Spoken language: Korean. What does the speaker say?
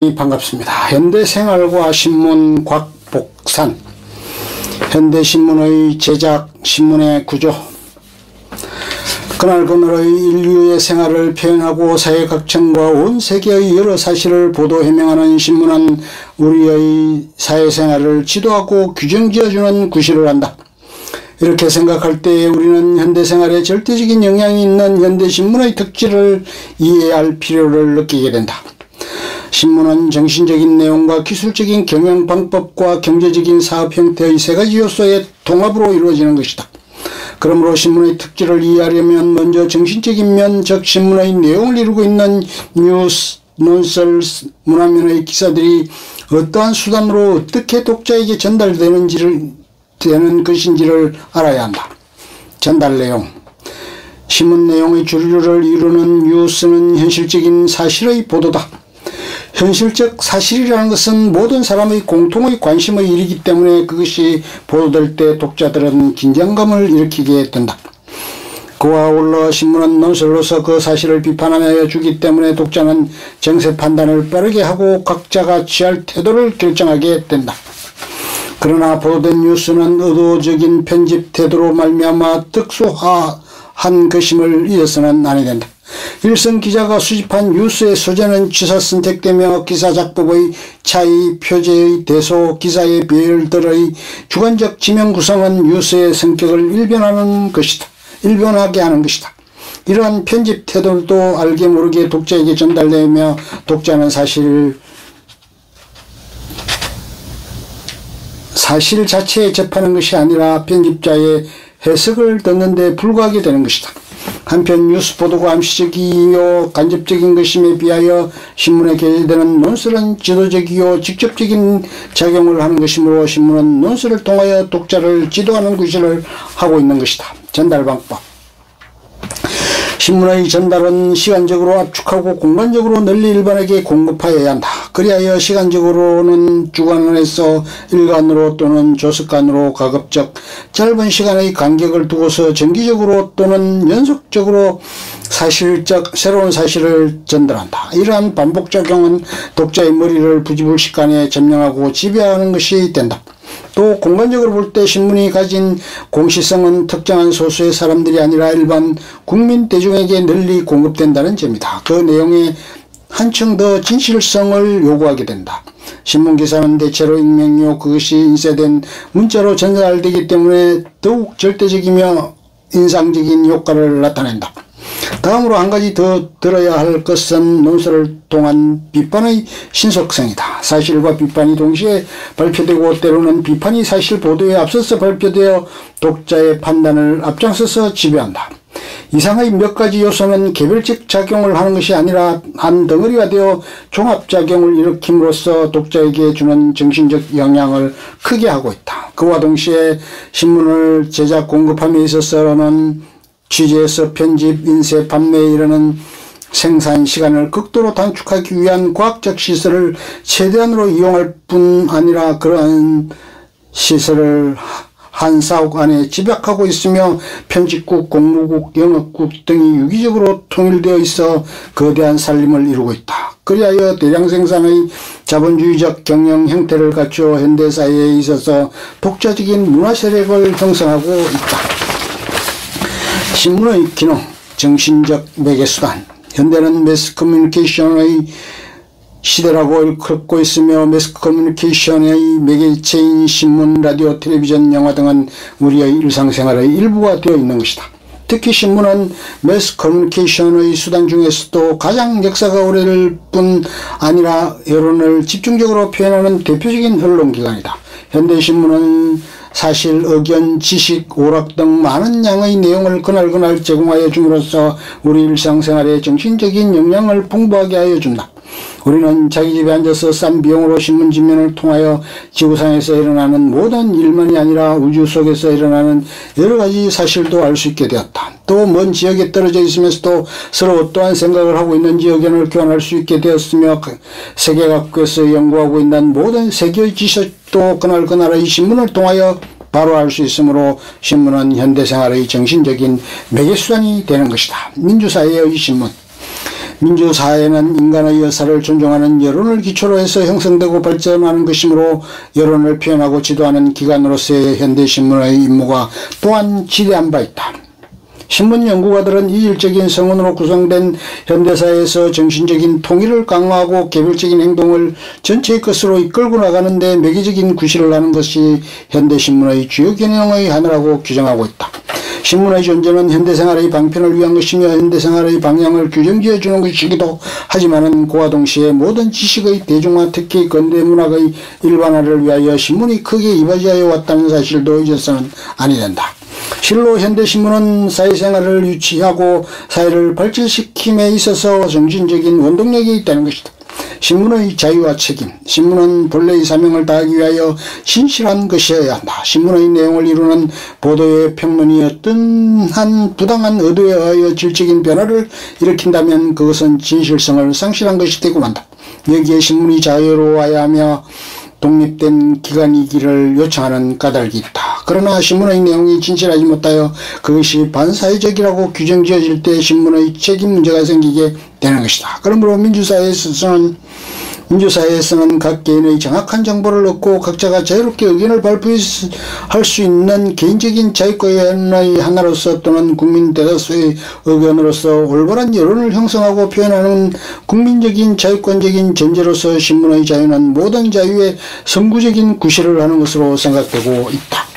반갑습니다. 현대생활과 신문 곽복산. 현대신문의 제작, 신문의 구조. 그날그날의 인류의 생활을 표현하고 사회각층과 온 세계의 여러 사실을 보도 해명하는 신문은 우리의 사회생활을 지도하고 규정지어주는 구실을 한다. 이렇게 생각할 때 우리는 현대생활에 절대적인 영향이 있는 현대신문의 특질을 이해할 필요를 느끼게 된다. 신문은 정신적인 내용과 기술적인 경영 방법과 경제적인 사업 형태의 세 가지 요소의 통합으로 이루어지는 것이다. 그러므로 신문의 특질을 이해하려면 먼저 정신적인 면, 즉 신문의 내용을 이루고 있는 뉴스, 논설, 문화면의 기사들이 어떠한 수단으로 어떻게 독자에게 전달되는 것인지를 알아야 한다. 전달 내용. 신문 내용의 주류를 이루는 뉴스는 현실적인 사실의 보도다. 현실적 사실이라는 것은 모든 사람의 공통의 관심의 일이기 때문에 그것이 보도될 때 독자들은 긴장감을 일으키게 된다. 그와 아울러 신문은 논설로서 그 사실을 비판하여 주기 때문에 독자는 정세 판단을 빠르게 하고 각자가 취할 태도를 결정하게 된다. 그러나 보도된 뉴스는 의도적인 편집 태도로 말미암아 특수화한 것임을 잊어서는 아니 된다. 일선 기자가 수집한 뉴스의 소재는 취사 선택되며 기사 작법의 차이, 표제의 대소, 기사의 배열들의 주관적 지명 구성은 뉴스의 성격을 일변하게 하는 것이다. 이러한 편집 태도도 알게 모르게 독자에게 전달되며 독자는 사실 자체에 접하는 것이 아니라 편집자의 해석을 듣는 데 불과하게 되는 것이다. 한편 뉴스 보도가 암시적이요 간접적인 것임에 비하여 신문에 게재되는 논설은 지도적이요 직접적인 작용을 하는 것이므로 신문은 논설을 통하여 독자를 지도하는 구실을 하고 있는 것이다. 전달 방법. 신문의 전달은 시간적으로 압축하고 공간적으로 널리 일반에게 공급하여야 한다. 그리하여 시간적으로는 주간 안에서 일간으로 또는 조석간으로 가급적 짧은 시간의 간격을 두고서 정기적으로 또는 연속적으로 새로운 사실을 전달한다. 이러한 반복작용은 독자의 머리를 부지불식간에 점령하고 지배하는 것이 된다. 또 공간적으로 볼 때 신문이 가진 공시성은 특정한 소수의 사람들이 아니라 일반 국민 대중에게 널리 공급된다는 점이다. 그 내용에 한층 더 진실성을 요구하게 된다. 신문기사는 대체로 익명이요 그것이 인쇄된 문자로 전달되기 때문에 더욱 절대적이며 인상적인 효과를 나타낸다. 다음으로 한 가지 더 들어야 할 것은 논설을 통한 비판의 신속성이다. 사실과 비판이 동시에 발표되고 때로는 비판이 사실 보도에 앞서서 발표되어 독자의 판단을 앞장서서 지배한다. 이상의 몇 가지 요소는 개별적 작용을 하는 것이 아니라 한 덩어리가 되어 종합작용을 일으킴으로써 독자에게 주는 정신적 영향을 크게 하고 있다. 그와 동시에 신문을 제작 공급함에 있어서는 취재에서 편집, 인쇄, 판매에 이르는 생산 시간을 극도로 단축하기 위한 과학적 시설을 최대한으로 이용할 뿐 아니라 그러한 시설을 한 사옥 안에 집약하고 있으며 편집국, 공무국, 영업국 등이 유기적으로 통일되어 있어 거대한 살림을 이루고 있다. 그리하여 대량 생산의 자본주의적 경영 형태를 갖추어 현대사회에 있어서 독자적인 문화 세력을 형성하고 있다. 신문의 기능, 정신적 매개수단. 현대는 매스커뮤니케이션의 시대라고 일컫고 있으며 매스커뮤니케이션의 매개체인 신문, 라디오, 텔레비전, 영화 등은 우리의 일상생활의 일부가 되어 있는 것이다. 특히 신문은 매스커뮤니케이션의 수단 중에서도 가장 역사가 오래될 뿐 아니라 여론을 집중적으로 표현하는 대표적인 언론기관이다. 현대신문은 사실, 의견, 지식, 오락 등 많은 양의 내용을 그날그날 제공하여 줌으로써 우리 일상생활에 정신적인 영향을 풍부하게 하여 준다. 우리는 자기 집에 앉아서 싼 비용으로 신문지면을 통하여 지구상에서 일어나는 모든 일만이 아니라 우주 속에서 일어나는 여러가지 사실도 알 수 있게 되었다. 또 먼 지역에 떨어져 있으면서도 서로 어떠한 생각을 하고 있는지 의견을 교환할 수 있게 되었으며 세계 각국에서 연구하고 있는 모든 세계의 지식도 그날그날의 신문을 통하여 바로 알 수 있으므로 신문은 현대생활의 정신적인 매개수단이 되는 것이다. 민주사회의 신문. 민주사회는 인간의 여사를 존중하는 여론을 기초로 해서 형성되고 발전하는 것이므로 여론을 표현하고 지도하는 기관으로서의 현대신문의 임무가 또한 지대한 바 있다. 신문 연구가들은 이율적인 성원으로 구성된 현대사회에서 정신적인 통일을 강화하고 개별적인 행동을 전체의 것으로 이끌고 나가는 데 매개적인 구실을 하는 것이 현대신문의 주요 기능의 하나라고 규정하고 있다. 신문의 존재는 현대생활의 방편을 위한 것이며 현대생활의 방향을 규정지어주는 것이기도 하지만은 그와 동시에 모든 지식의 대중화, 특히 근대문학의 일반화를 위하여 신문이 크게 이바지하여 왔다는 사실도 잊어서는 아니 된다. 실로 현대신문은 사회생활을 유치하고 사회를 발전시킴에 있어서 정신적인 원동력이 있다는 것이다. 신문의 자유와 책임. 신문은 본래의 사명을 다하기 위하여 진실한 것이어야 한다. 신문의 내용을 이루는 보도의 평론이 어떤 한 부당한 의도에 의하여 질적인 변화를 일으킨다면 그것은 진실성을 상실한 것이 되고 만다. 여기에 신문이 자유로워야 하며 독립된 기관이기를 요청하는 까닭이 있다. 그러나 신문의 내용이 진실하지 못하여 그것이 반사회적이라고 규정지어질 때 신문의 책임 문제가 생기게 되는 것이다. 그러므로 민주사회에서는 각 개인의 정확한 정보를 얻고 각자가 자유롭게 의견을 발표할 수 있는 개인적인 자유권의 하나로서 또는 국민 대다수의 의견으로서 올바른 여론을 형성하고 표현하는 국민적인 자유권적인 전제로서 신문의 자유는 모든 자유의 선구적인 구실을 하는 것으로 생각되고 있다.